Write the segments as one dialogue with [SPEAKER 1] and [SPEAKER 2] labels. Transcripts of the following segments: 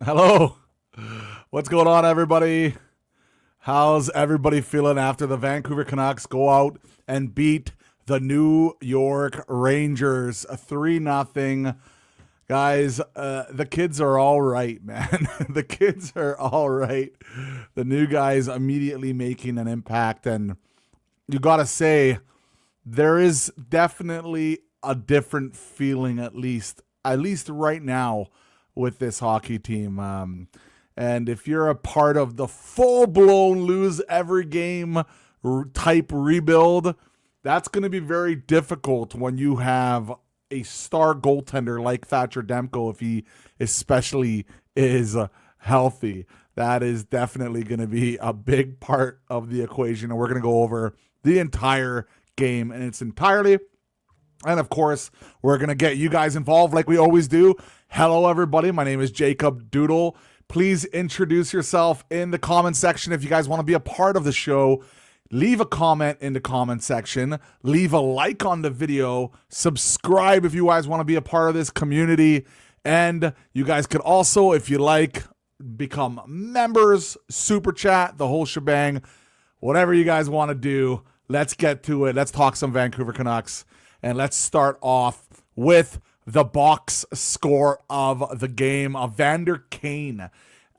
[SPEAKER 1] Hello. What's going on, everybody? How's everybody feeling after the Vancouver Canucks go out and beat the New York Rangers 3-0? Guys, the kids are all right, man. The kids are all right. The new guys immediately making an impact. And you got to say, there is definitely a different feeling, at least right now, with this hockey team. And if you're a part of the full blown lose every game type rebuild, that's going to be very difficult when you have a star goaltender like Thatcher Demko, if he especially is healthy. That is definitely going to be a big part of the equation. And we're going to go over the entire game in its entirety. And of course, we're going to get you guys involved like we always do. Hello, everybody. My name is Jacob Doodle. Please introduce yourself in the comment section if you guys want to be a part of the show. Leave a comment in the comment section. Leave a like on the video. Subscribe if you guys want to be a part of this community. And you guys could also, if you like, become members, super chat, the whole shebang. Whatever you guys want to do, let's get to it. Let's talk some Vancouver Canucks. And let's start off with the box score of the game. Evander Kane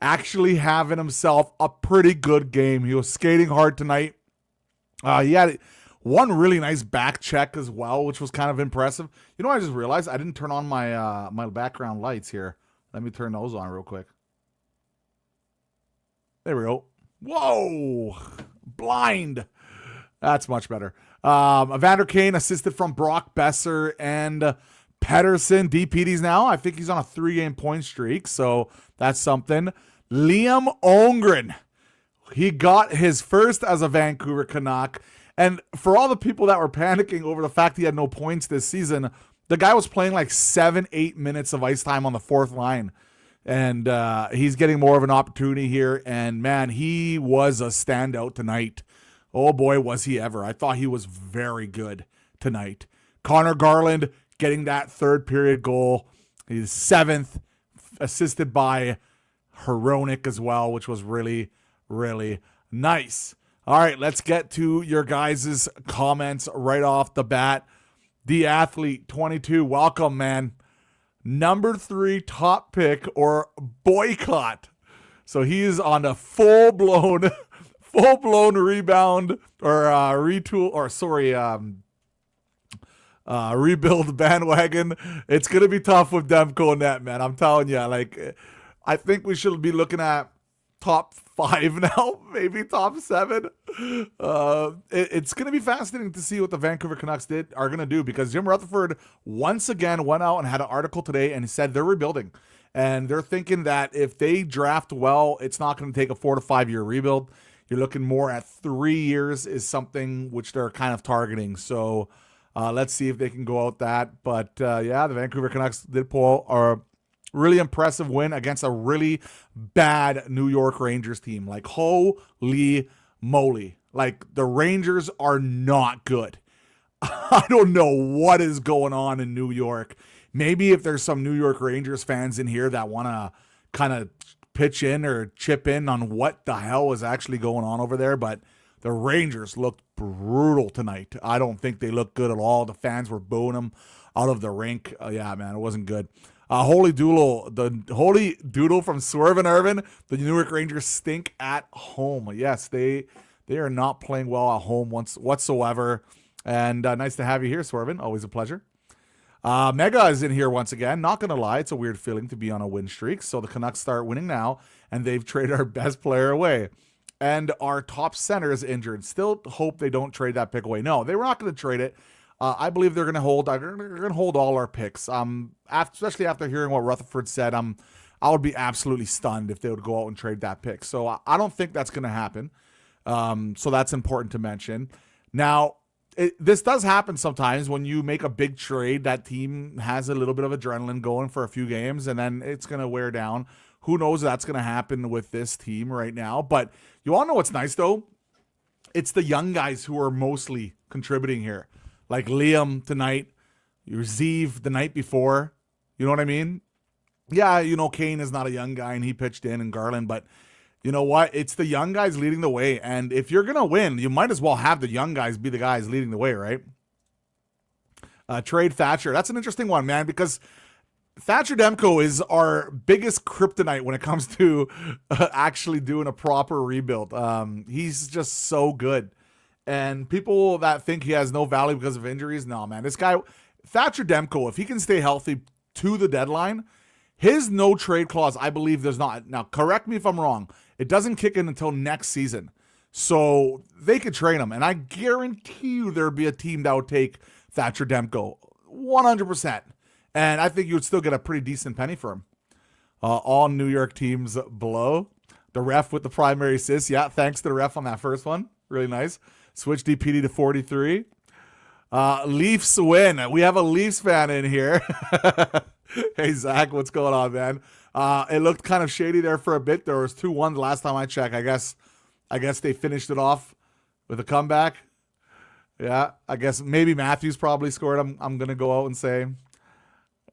[SPEAKER 1] actually having himself a pretty good game. He was skating hard tonight. He had one really nice back check as well, which was kind of impressive. You know what I just realized? I didn't turn on my my background lights here. Let me turn those on real quick. There we go. Whoa! Blind. That's much better. Evander Kane assisted from Brock Besser and Pettersson. DPD's now. I think he's on a 3-game point streak, so that's something. Liam Ongren. He got his first as a Vancouver Canuck. And for all the people that were panicking over the fact he had no points this season, the guy was playing like 7-8 minutes of ice time on the fourth line. And he's getting more of an opportunity here. And man, he was a standout tonight. Oh boy, was he ever. I thought he was very good tonight. Connor Garland getting that third period goal. He's seventh, assisted by Hronek as well, which was really, really nice. All right, let's get to your guys' comments right off the bat. The Athlete 22, welcome, man. Number 3 top pick or boycott. So he's on a full-blown rebound or retool or rebuild bandwagon. It's gonna be tough with Demko and that, man. I'm telling you, like, I think we should be looking at top 5 now, maybe top 7. It's gonna be fascinating to see what the Vancouver Canucks are gonna do, because Jim Rutherford once again went out and had an article today and he said they're rebuilding. And they're thinking that if they draft well, it's not going to take a 4 to 5 year rebuild. You're looking more at 3 years is something which they're kind of targeting. So let's see if they can go out that. But yeah, the Vancouver Canucks did pull a really impressive win against a really bad New York Rangers team. Like, holy moly. Like, the Rangers are not good. I don't know what is going on in New York. Maybe if there's some New York Rangers fans in here that want to kind of pitch in or chip in on what the hell is actually going on over there, but the Rangers looked brutal tonight. I don't think they looked good at all. The fans were booing them out of the rink. Yeah, man, it wasn't good. Holy Doodle from Swerve and Irvin. The New York Rangers stink at home. Yes, they are not playing well at home whatsoever. And nice to have you here, Swervin. Always a pleasure. Mega is in here once again. Not going to lie, it's a weird feeling to be on a win streak. So the Canucks start winning now, and they've traded our best player away. And our top center is injured. Still hope they don't trade that pick away. No, they were not going to trade it. I believe they're going to hold. They're going to hold all our picks. Especially after hearing what Rutherford said, I would be absolutely stunned if they would go out and trade that pick. So I don't think that's going to happen. So that's important to mention. Now, this does happen sometimes when you make a big trade. That team has a little bit of adrenaline going for a few games, and then it's going to wear down. Who knows if that's going to happen with this team right now. But you all know what's nice, though? It's the young guys who are mostly contributing here. Like Liam tonight, your Zeev the night before. You know what I mean? Yeah, Kane is not a young guy and he pitched in and Garland, but you know what? It's the young guys leading the way. And if you're going to win, you might as well have the young guys be the guys leading the way, right? Trade Thatcher. That's an interesting one, man, because Thatcher Demko is our biggest kryptonite when it comes to actually doing a proper rebuild. He's just so good. And people that think he has no value because of injuries, no, man. This guy, Thatcher Demko, if he can stay healthy to the deadline, his no trade clause, I believe there's not. Now, correct me if I'm wrong. It doesn't kick in until next season. So they could trade him. And I guarantee you there'd be a team that would take Thatcher Demko 100%. And I think you would still get a pretty decent penny for him. All New York teams below. The ref with the primary assist. Yeah, thanks to the ref on that first one. Really nice. Switch DPD to 43. Leafs win. We have a Leafs fan in here. Hey, Zach, what's going on, man? It looked kind of shady there for a bit. There was 2-1 the last time I checked. I guess they finished it off with a comeback. Yeah, I guess maybe Matthews probably scored. I'm going to go out and say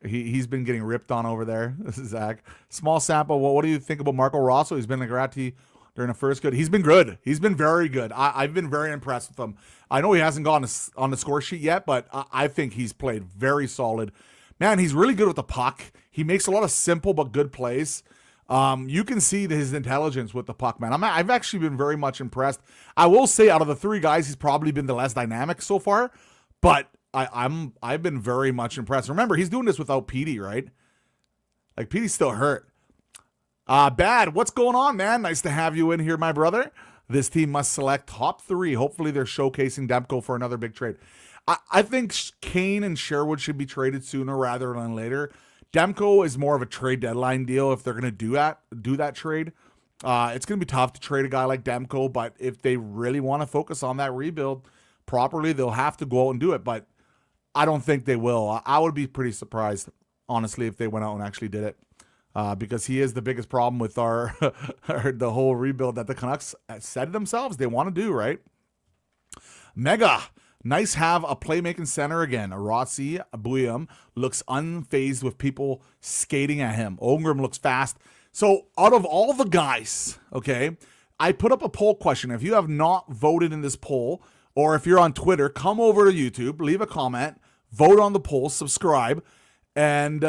[SPEAKER 1] he's been getting ripped on over there. This is Zach. Small sample. Well, what do you think about Marco Rosso? He's been a Grati during the first good. He's been good. He's been very good. I've been very impressed with him. I know he hasn't gone on the score sheet yet, but I think he's played very solid. Man, he's really good with the puck. He makes a lot of simple but good plays. You can see his intelligence with the puck, man. I've actually been very much impressed. I will say out of the three guys, he's probably been the less dynamic so far, but I've been very much impressed. Remember, he's doing this without Petey, right? Like, Petey's still hurt. Bad. What's going on, man? Nice to have you in here, my brother. This team must select top 3. Hopefully they're showcasing Demko for another big trade. I think Kane and Sherwood should be traded sooner rather than later. Demko is more of a trade deadline deal if they're going to do that trade. It's going to be tough to trade a guy like Demko, but if they really want to focus on that rebuild properly, they'll have to go out and do it. But I don't think they will. I would be pretty surprised, honestly, if they went out and actually did it. Because he is the biggest problem with the whole rebuild that the Canucks said themselves they want to do, right? Mega. Nice have a playmaking center again. Rossi Buyam looks unfazed with people skating at him. Ogrim looks fast. So out of all the guys, okay, I put up a poll question. If you have not voted in this poll, or if you're on Twitter, come over to YouTube, leave a comment, vote on the poll, subscribe, and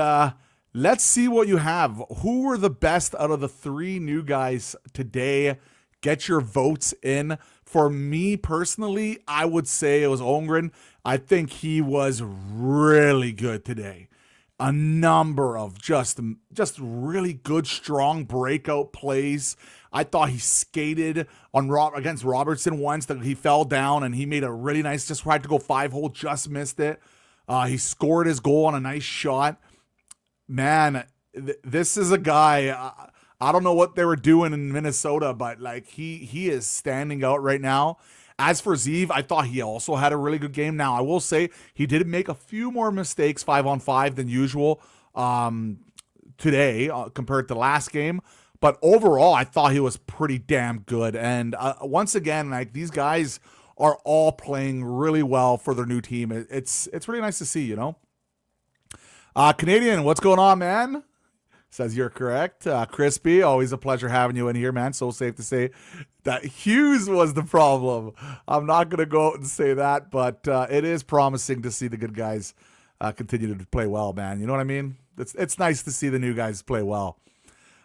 [SPEAKER 1] let's see what you have. Who were the best out of the 3 new guys today? Get your votes in. For me personally, I would say it was Holmgren. I think he was really good today. A number of just really good, strong breakout plays. I thought he skated against Robertson once that he fell down and he made a really nice, just tried to go 5-hole, just missed it. He scored his goal on a nice shot. Man, this is a guy. I don't know what they were doing in Minnesota, but like he is standing out right now. As for Zeev, I thought he also had a really good game. Now, I will say he did make a few more mistakes 5-on-5 than usual today compared to last game. But overall, I thought he was pretty damn good. And once again, like these guys are all playing really well for their new team. It's really nice to see, you know. Canadian, what's going on, man? Says you're correct. Crispy, always a pleasure having you in here, man. So safe to say that Hughes was the problem. I'm not going to go out and say that, but it is promising to see the good guys continue to play well, man. You know what I mean? It's nice to see the new guys play well.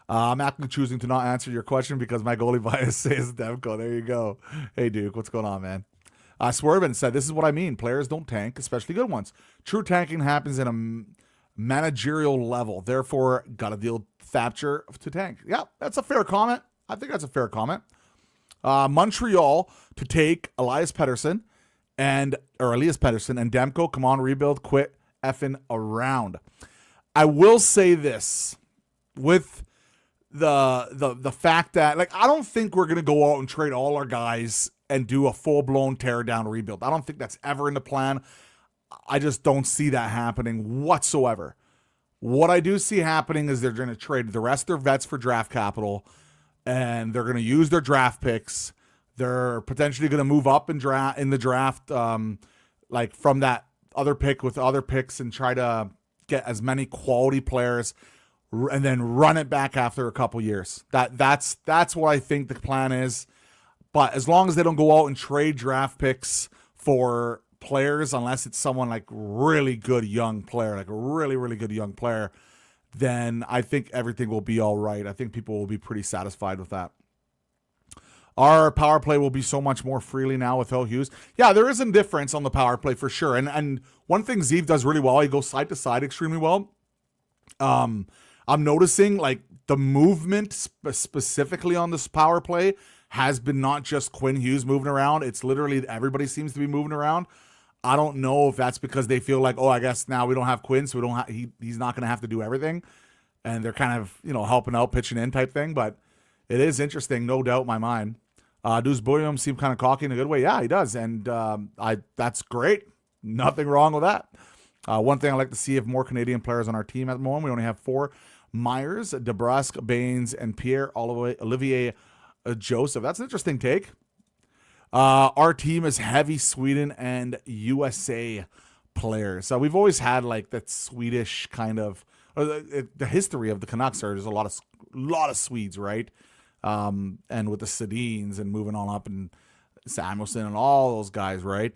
[SPEAKER 1] I'm actually choosing to not answer your question because my goalie bias says Demko. There you go. Hey, Duke, what's going on, man? Swervin said, this is what I mean. Players don't tank, especially good ones. True tanking happens in a managerial level. Therefore, got to deal Thatcher to tank. Yeah, that's a fair comment. I think that's a fair comment. Montreal to take Elias Pettersson and Demko. Come on, rebuild. Quit effing around. I will say this with the fact that like I don't think we're gonna go out and trade all our guys and do a full-blown tear-down rebuild. I don't think that's ever in the plan. I just don't see that happening whatsoever. What I do see happening is they're going to trade the rest of their vets for draft capital, and they're going to use their draft picks. They're potentially going to move up in the draft, like from that other pick with other picks and try to get as many quality players. and then run it back after a couple years. That's what I think the plan is. But as long as they don't go out and trade draft picks for players, unless it's someone like really good young player, like a really, really good young player, then I think everything will be all right. I think people will be pretty satisfied with that. Our power play will be so much more freely now without Hughes. Yeah, there is a difference on the power play for sure. And one thing Zeev does really well, he goes side to side extremely well. I'm noticing like the movement specifically on this power play has been not just Quinn Hughes moving around. It's literally everybody seems to be moving around. I don't know if that's because they feel like, oh, I guess now we don't have Quinn, so we don't he's not going to have to do everything. And they're kind of, helping out, pitching in type thing. But it is interesting, no doubt in my mind. Does William seem kind of cocky in a good way? Yeah, he does. And that's great. Nothing wrong with that. One thing I'd like to see if more Canadian players on our team at the moment. We only have 4. Myers, DeBrusque, Baines, and Olivier Joseph. That's an interesting take. Our team is heavy Sweden and USA players. So we've always had like that Swedish kind of the history of the Canucks. There's a lot of Swedes, right? And with the Sedins and moving on up and Samuelson and all those guys, right?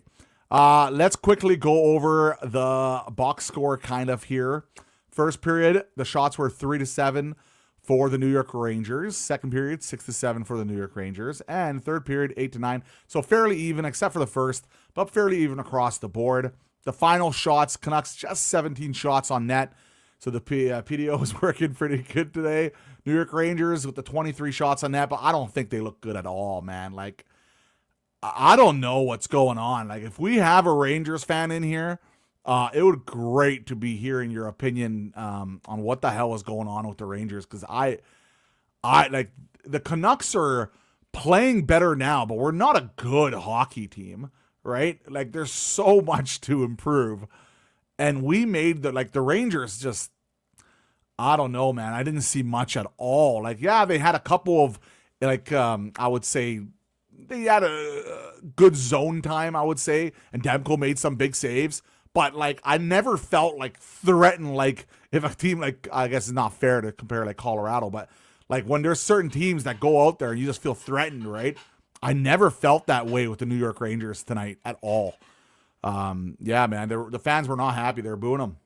[SPEAKER 1] Let's quickly go over the box score kind of here. First period, the shots were 3-7 for the New York Rangers. Second period, 6-7 for the New York Rangers. And third period, 8-9. So fairly even, except for the first, but fairly even across the board. The final shots, Canucks just 17 shots on net. So the PDO is working pretty good today. New York Rangers with the 23 shots on net, but I don't think they look good at all, man. Like, I don't know what's going on. Like, if we have a Rangers fan in here, it would be great to be hearing your opinion on what the hell is going on with the Rangers, because I like the Canucks are playing better now, but we're not a good hockey team, right? Like, there's so much to improve, and we made the Rangers just, I don't know, man. I didn't see much at all. Like, yeah, they had a couple of I would say they had a good zone time, I would say, and Demko made some big saves. But, like, I never felt, like, threatened, like, if a team, like, I guess it's not fair to compare, like, Colorado, but, like, when there's certain teams that go out there and you just feel threatened, right? I never felt that way with the New York Rangers tonight at all. Yeah, man, the fans were not happy. They were booing them.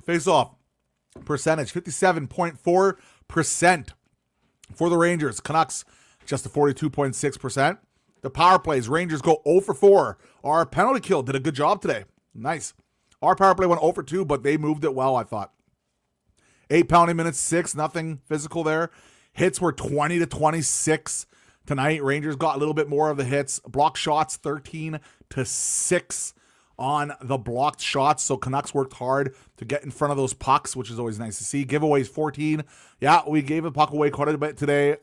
[SPEAKER 1] Face-off percentage, 57.4% for the Rangers. Canucks, just a 42.6%. The power plays, Rangers go 0 for 4. Our penalty kill did a good job today. Nice. Our power play went 0 for 2, but they moved it well, I thought. 8 penalty minutes, 6, nothing physical there. Hits were 20-26 tonight. Rangers got a little bit more of the hits. Blocked shots, 13-6 on the blocked shots. So Canucks worked hard to get in front of those pucks, which is always nice to see. Giveaways, 14. Yeah, we gave a puck away quite a bit today.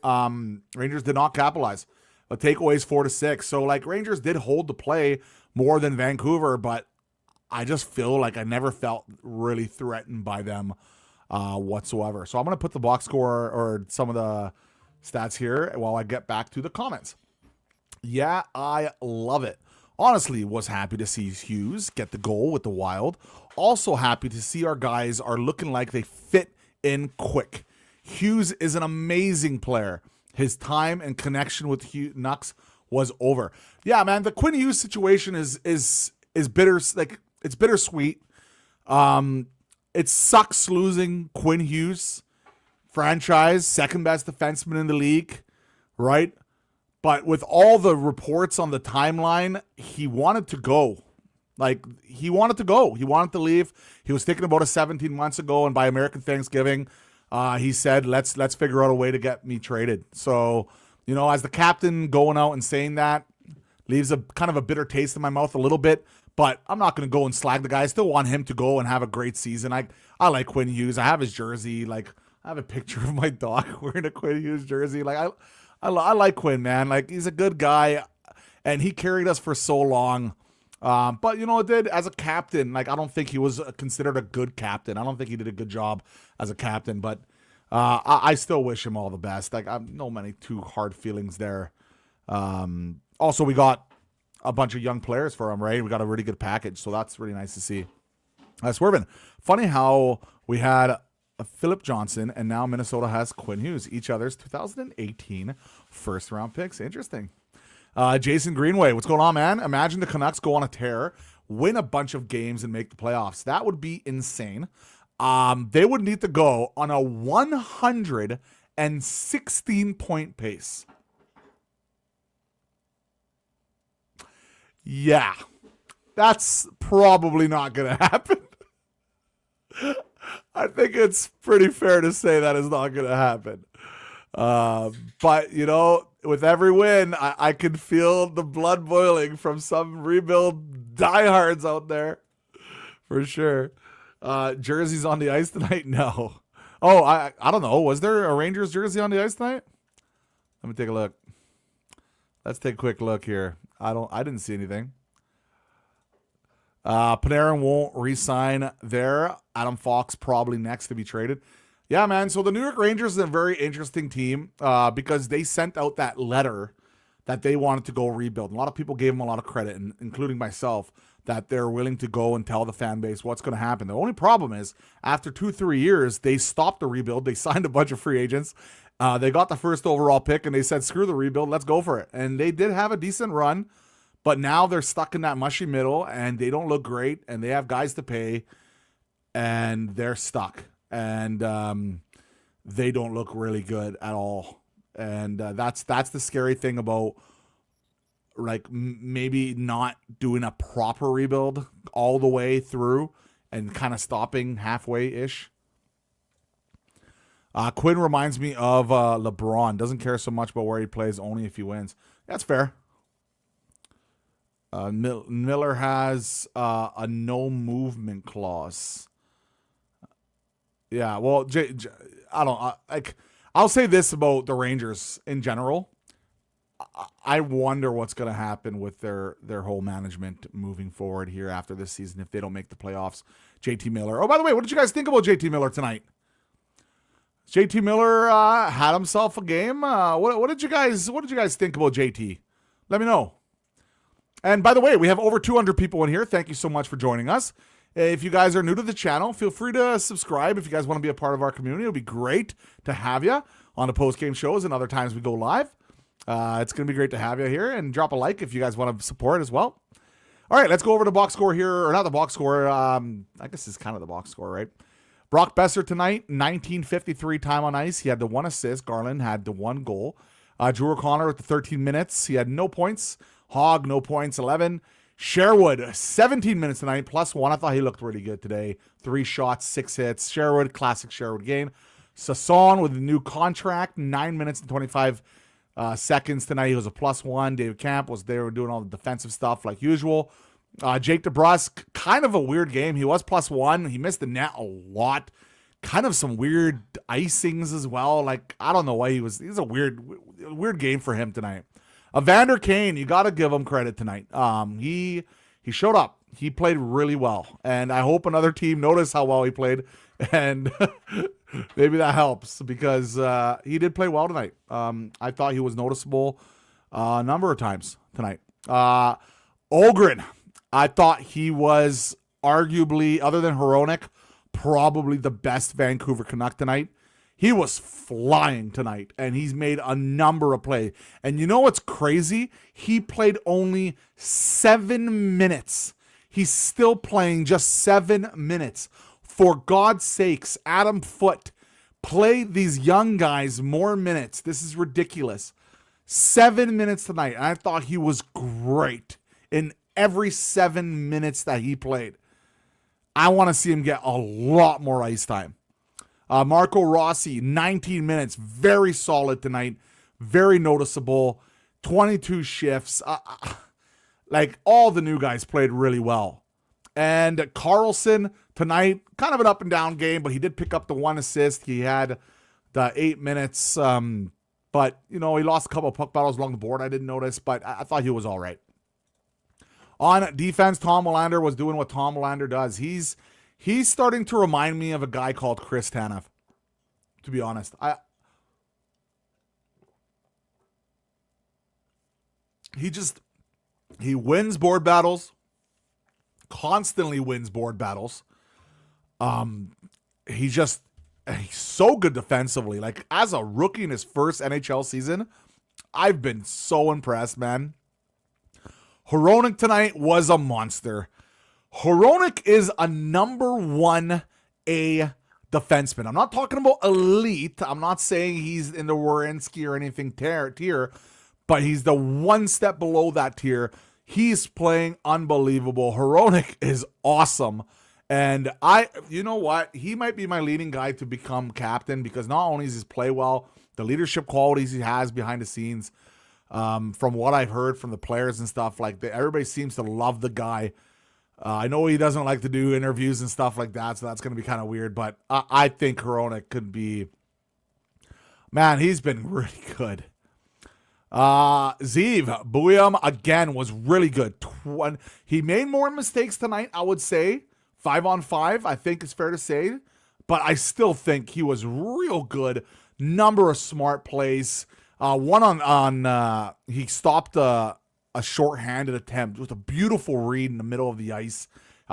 [SPEAKER 1] Rangers did not capitalize. The takeaways 4-6. So, like, Rangers did hold the play more than Vancouver, but I just feel like I never felt really threatened by them whatsoever. So I'm going to put the box score or some of the stats here while I get back to the comments. Yeah, I love it. Honestly, was happy to see Hughes get the goal with the Wild. Also happy to see our guys are looking like they fit in quick. Hughes is an amazing player. His time and connection with Canucks was over. Yeah, man, the Quinn Hughes situation is bitter. Like, it's bittersweet. It sucks losing Quinn Hughes, franchise second best defenseman in the league, right? But with all the reports on the timeline, he wanted to go. Like, he wanted to go. He wanted to leave. He was thinking about it 17 months ago, and by American Thanksgiving, he said, let's figure out a way to get me traded. So, as the captain going out and saying that leaves a kind of a bitter taste in my mouth a little bit, but I'm not going to go and slag the guy. I still want him to go and have a great season. I like Quinn Hughes. I have his jersey. Like, I have a picture of my dog wearing a Quinn Hughes jersey. Like, I like Quinn, man. Like, he's a good guy, and he carried us for so long. But it did as a captain. Like, I don't think he was considered a good captain. I don't think he did a good job as a captain. But I still wish him all the best. Like, I'm no many too hard feelings there. Also, we got a bunch of young players for him, right? We got a really good package, so that's really nice to see. Swervin. Funny how we had a Philip Johnson and now Minnesota has Quinn Hughes, each other's 2018 first round picks. Interesting. Jason Greenway, what's going on, man? Imagine the Canucks go on a tear, win a bunch of games, and make the playoffs. That would be insane. They would need to go on a 116-point pace. Yeah, that's probably not going to happen. I think it's pretty fair to say that is not going to happen. But, you know, with every win, I can feel the blood boiling from some rebuild diehards out there. For sure. Jerseys on the ice tonight? No. Oh, I don't know. Was there a Rangers jersey on the ice tonight? Let me take a look. Let's take a quick look here. I didn't see anything. Panarin won't re-sign there. Adam Fox probably next to be traded. Yeah, man. So the New York Rangers is a very interesting team because they sent out that letter that they wanted to go rebuild. A lot of people gave them a lot of credit, including myself, that they're willing to go and tell the fan base what's going to happen. The only problem is after 2-3 years, they stopped the rebuild. They signed a bunch of free agents. They got the first overall pick, and they said, screw the rebuild. Let's go for it. And they did have a decent run. But now they're stuck in that mushy middle, and they don't look great, and they have guys to pay, and they're stuck. And they don't look really good at all. And that's the scary thing about, like, maybe not doing a proper rebuild all the way through and kind of stopping halfway-ish. Quinn reminds me of LeBron. Doesn't care so much about where he plays, only if he wins. That's fair. Miller has a no movement clause. Yeah, well, I'll say this about the Rangers in general. I wonder what's going to happen with their whole management moving forward here after this season if they don't make the playoffs. JT Miller. Oh, by the way, what did you guys think about JT Miller tonight? JT Miller had himself a game. What did you guys think about JT? Let me know. And by the way, we have over 200 people in here. Thank you so much for joining us. If you guys are new to the channel, feel free to subscribe if you guys want to be a part of our community. It'll be great to have you on the post-game shows and other times we go live. It's going to be great to have you here. And drop a like if you guys want to support as well. All right, let's go over the box score here. Or not the box score. I guess it's kind of the box score, right? Brock Besser tonight, 1953 time on ice. He had the 1 assist. Garland had the 1 goal. Drew O'Connor with the 13 minutes. He had no points. Hogg, no points, 11. Sherwood, 17 minutes tonight, +1. I thought he looked really good today. 3 shots, 6 hits. Sherwood, classic Sherwood game. Sasson with a new contract, 9 minutes and 25 seconds tonight. He was a +1. David Camp was there doing all the defensive stuff like usual. Jake DeBrusk, kind of a weird game. He was +1. He missed the net a lot. Kind of some weird icings as well. Like, I don't know why he's a weird game for him tonight. Evander Kane, you got to give him credit tonight. He showed up. He played really well. And I hope another team noticed how well he played. And maybe that helps because he did play well tonight. I thought he was noticeable a number of times tonight. Ogren, I thought he was arguably, other than Hronek, probably the best Vancouver Canuck tonight. He was flying tonight, and he's made a number of plays. And you know what's crazy? He played only 7 minutes. He's still playing just 7 minutes. For God's sakes, Adam Foote, play these young guys more minutes. This is ridiculous. 7 minutes tonight, and I thought he was great in every 7 minutes that he played. I want to see him get a lot more ice time. Marco Rossi, 19 minutes, very solid tonight, very noticeable, 22 shifts. Like, all the new guys played really well. And Carlson tonight, kind of an up-and-down game, but he did pick up the 1 assist. He had the 8 minutes, but, you know, he lost a couple of puck battles along the board. I didn't notice, but I thought he was all right. On defense, Tom Willander was doing what Tom Willander does. He's starting to remind me of a guy called Chris Tanev, to be honest. He wins board battles, constantly wins board battles. He's so good defensively. Like, as a rookie in his first NHL season, I've been so impressed, man. Hronek tonight was a monster. Hronek is a number 1A defenseman. I'm not talking about elite. I'm not saying he's in the Werenski or anything tier, but he's the one step below that tier. He's playing unbelievable. Hronek is awesome. And you know what? He might be my leading guy to become captain, because not only does he play well, the leadership qualities he has behind the scenes, from what I've heard from the players and stuff, like everybody seems to love the guy. I know he doesn't like to do interviews and stuff like that, so that's going to be kind of weird. But I think Hronek could be, man, he's been really good. Zeev Buyam again was really good. He made more mistakes tonight, I would say. 5-on-5, I think it's fair to say. But I still think he was real good. Number of smart plays. One on he stopped a shorthanded attempt with a beautiful read in the middle of the ice.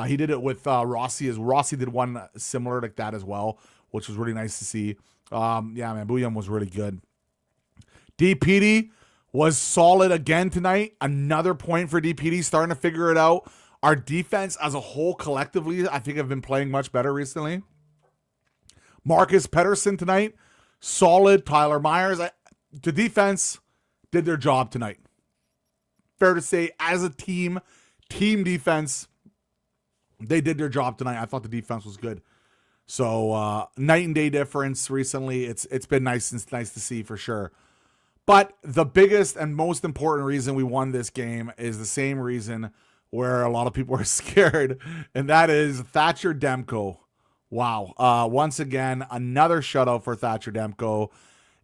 [SPEAKER 1] He did it with Rossi, as Rossi did one similar like that as well, which was really nice to see. Yeah, man, Buyam was really good. DPD was solid again tonight. Another point for DPD, starting to figure it out. Our defense as a whole collectively, I think, have been playing much better recently. Marcus Pettersson tonight, solid. Tyler Myers. The defense did their job tonight. Fair to say, as a team defense, they did their job tonight. I thought the defense was good. So night and day difference recently. It's been nice to see for sure. But the biggest and most important reason we won this game is the same reason where a lot of people are scared, and that is Thatcher Demko. Wow. Once again, another shutout for Thatcher Demko.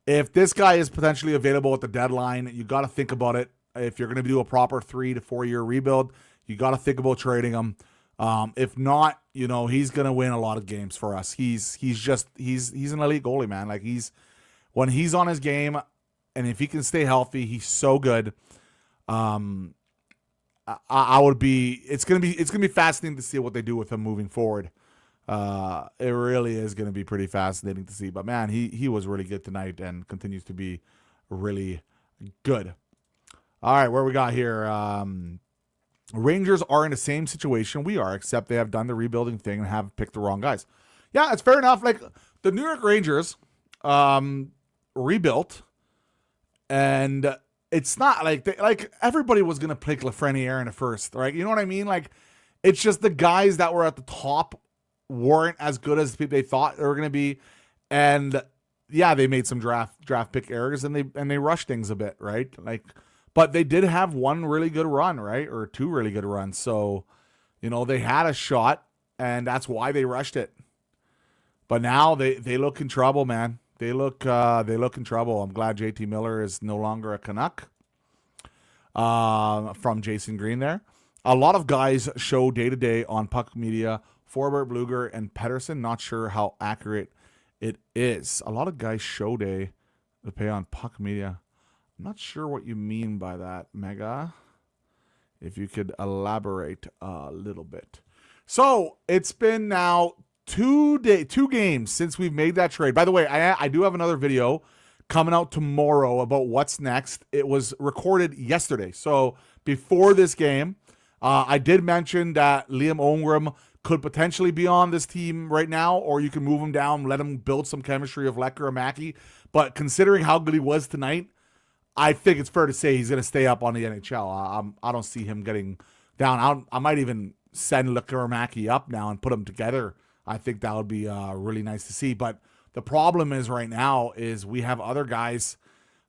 [SPEAKER 1] If this guy is potentially available at the deadline, you got to think about it. If you're going to do a proper 3 to 4 year rebuild, you got to think about trading him. If not, you know, he's going to win a lot of games for us. He's an elite goalie, man. Like, when he's on his game, and if he can stay healthy, he's so good. It's gonna be fascinating to see what they do with him moving forward. It really is gonna be pretty fascinating to see. But man, he was really good tonight and continues to be really good. All right, where we got here? Rangers are in the same situation we are, except they have done the rebuilding thing and have picked the wrong guys. Yeah, it's fair enough. Like, the New York Rangers rebuilt, and it's not like everybody was going to pick Lafreniere in the first, right? You know what I mean? Like, it's just the guys that were at the top weren't as good as they thought they were going to be. And yeah, they made some draft pick errors, and they rushed things a bit, right? Like, but they did have one really good run, right? Or two really good runs. So, you know, they had a shot, and that's why they rushed it. But now they look in trouble, man. They look in trouble. I'm glad JT Miller is no longer a Canuck. From Jason Green there. A lot of guys show day-to-day on Puck Media. Forbert, Bluger, and Pettersson. Not sure how accurate it is. A lot of guys show day to pay on Puck Media. I'm not sure what you mean by that, Mega. If you could elaborate a little bit. So, it's been now 2 games since we've made that trade. By the way, I do have another video coming out tomorrow about what's next. It was recorded yesterday. So before this game, I did mention that Liam Ongrim could potentially be on this team right now, or you can move him down, let him build some chemistry of Lecker or Mackey. But considering how good he was tonight, I think it's fair to say he's going to stay up on the NHL. I don't see him getting down. I might even send Lecker or Mackey up now and put them together. I think that would be really nice to see. But the problem is right now is we have other guys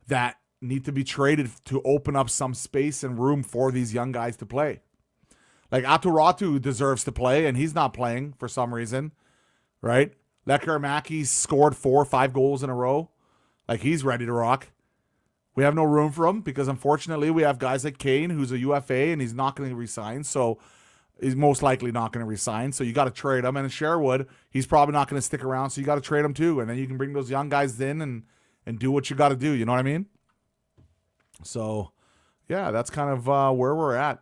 [SPEAKER 1] that need to be traded to open up some space and room for these young guys to play. Like, Aturatu deserves to play, and he's not playing for some reason, right? Lecker Mackey scored 4 or 5 goals in a row. Like, he's ready to rock. We have no room for him because, unfortunately, we have guys like Kane, who's a UFA, and he's not going to resign. So he's most likely not going to resign. So you got to trade him. And Sherwood, he's probably not going to stick around. So you got to trade him too. And then you can bring those young guys in and do what you got to do. You know what I mean? So, yeah, that's kind of where we're at.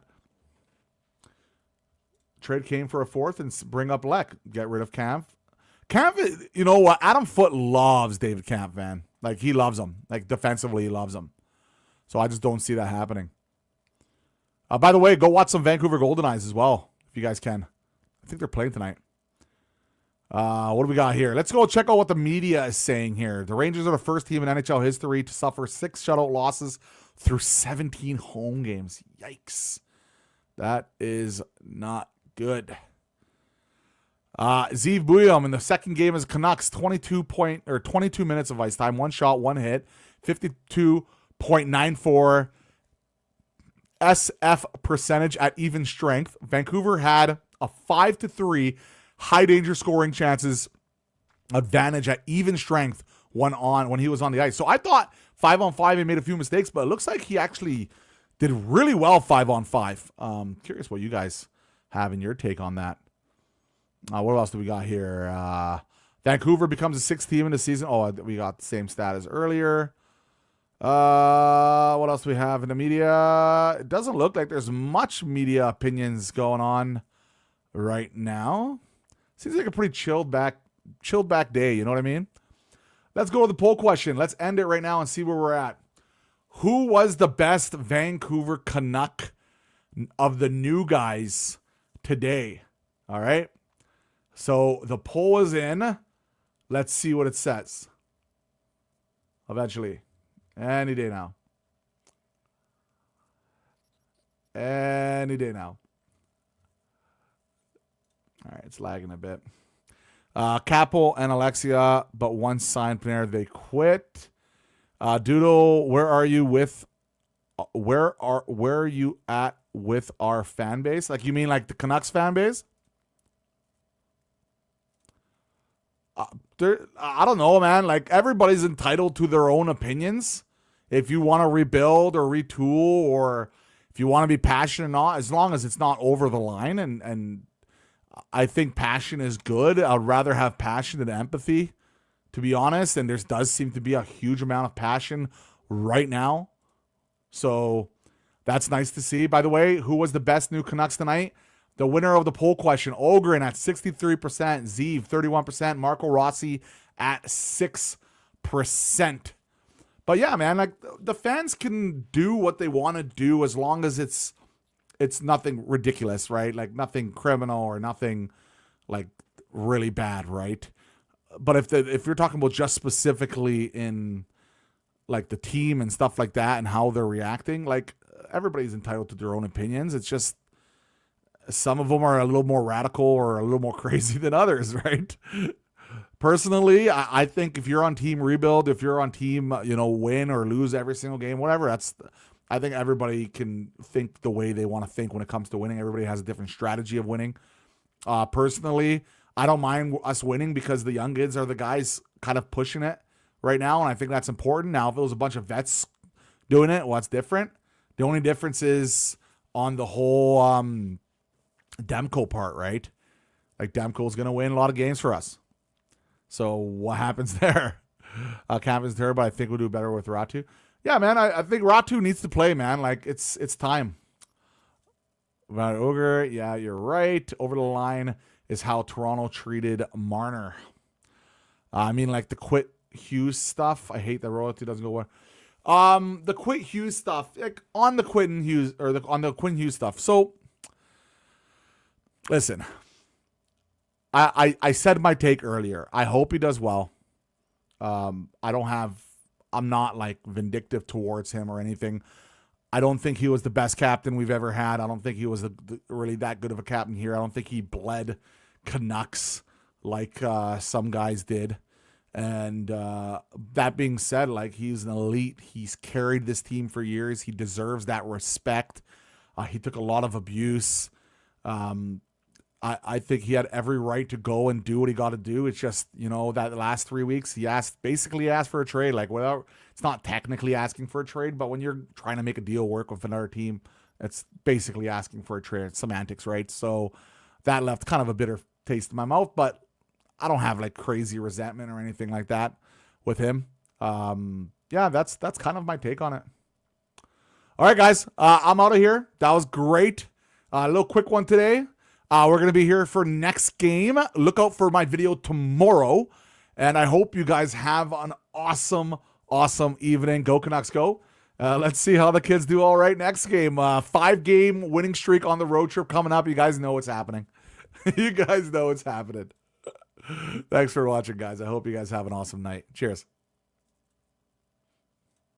[SPEAKER 1] trade Kane for a fourth and bring up Leck. Get rid of Camp. Camp, you know what? Adam Foote loves David Camp, man. Like, he loves him. Like, defensively, he loves him. So I just don't see that happening. By the way, go watch some Vancouver Golden Eyes as well, if you guys can. I think they're playing tonight. What do we got here? Let's go check out what the media is saying here. The Rangers are the first team in NHL history to suffer 6 shutout losses through 17 home games. Yikes. That is not good. Zeev Bouillon in the second game as Canucks, 22 minutes of ice time, 1 shot, 1 hit, 52.94 SF percentage at even strength. Vancouver had a 5-3 high danger scoring chances advantage at even strength when he was on the ice. So I thought 5-on-5 he made a few mistakes, but it looks like he actually did really well 5-on-5. Curious what you guys have in your take on that. What else do we got here? Vancouver becomes the 6th team in the season. Oh, we got the same stat as earlier. What else do we have in the media? It doesn't look like there's much media opinions going on right now. Seems like a pretty chilled back day, you know what I mean? Let's go to the poll question. Let's end it right now and see where we're at. Who was the best Vancouver Canuck of the new guys today? All right. So the poll is in. Let's see what it says. Eventually. Any day now. Any day now. All right, it's lagging a bit. Capel and Alexia, but one signed Panair, they quit. Doodle, where are you at with our fan base? Like, you mean like the Canucks fan base? I don't know, man. Like, everybody's entitled to their own opinions. If you want to rebuild or retool, or if you want to be passionate or not, as long as it's not over the line. And I think passion is good. I'd rather have passion than empathy, to be honest. And there does seem to be a huge amount of passion right now. So that's nice to see. By the way, who was the best new Canucks tonight? The winner of the poll question, Ogren at 63%, Zeev 31%, Marco Rossi at 6%. But yeah, man, like, the fans can do what they want to do as long as it's nothing ridiculous, right? Like, nothing criminal or nothing like really bad, right? But if you're talking about just specifically in like the team and stuff like that and how they're reacting, like, everybody's entitled to their own opinions. It's just some of them are a little more radical or a little more crazy than others, right? Personally, I think if you're on team rebuild, if you're on team, win or lose every single game, whatever, I think everybody can think the way they want to think when it comes to winning. Everybody has a different strategy of winning. Personally, I don't mind us winning because the young kids are the guys kind of pushing it right now, and I think that's important. Now, if it was a bunch of vets doing it, well, that's different. The only difference is on the whole Demko part, right? Like, Demko's going to win a lot of games for us. So what happens there? Happens there, but I think we'll do better with Ratu. Yeah, man, I think Ratu needs to play, man. Like, it's time. About Ogre, yeah, you're right. Over the line is how Toronto treated Marner. I mean, like, the quit Hughes stuff. I hate that royalty doesn't go well. The quit Hughes stuff, like, on the Quinn Hughes on the Quinn Hughes stuff. So, listen, I said my take earlier. I hope he does well. I'm not like vindictive towards him or anything. I don't think he was the best captain we've ever had. I don't think he was really that good of a captain here. I don't think he bled Canucks like some guys did. And that being said, like, he's an elite. He's carried this team for years. He deserves that respect. He took a lot of abuse. I think he had every right to go and do what he got to do. It's just, that last 3 weeks, he basically asked for a trade. Like, well, it's not technically asking for a trade, but when you're trying to make a deal work with another team, it's basically asking for a trade. It's semantics, right? So that left kind of a bitter taste in my mouth, but I don't have like crazy resentment or anything like that with him. Yeah, that's kind of my take on it. All right, guys, I'm out of here. That was great. A little quick one today. We're going to be here for next game. Look out for my video tomorrow. And I hope you guys have an awesome, awesome evening. Go Canucks, go. Let's see how the kids do all right next game. 5-game winning streak on the road trip coming up. You guys know what's happening. You guys know what's happening. Thanks for watching, guys. I hope you guys have an awesome night. Cheers.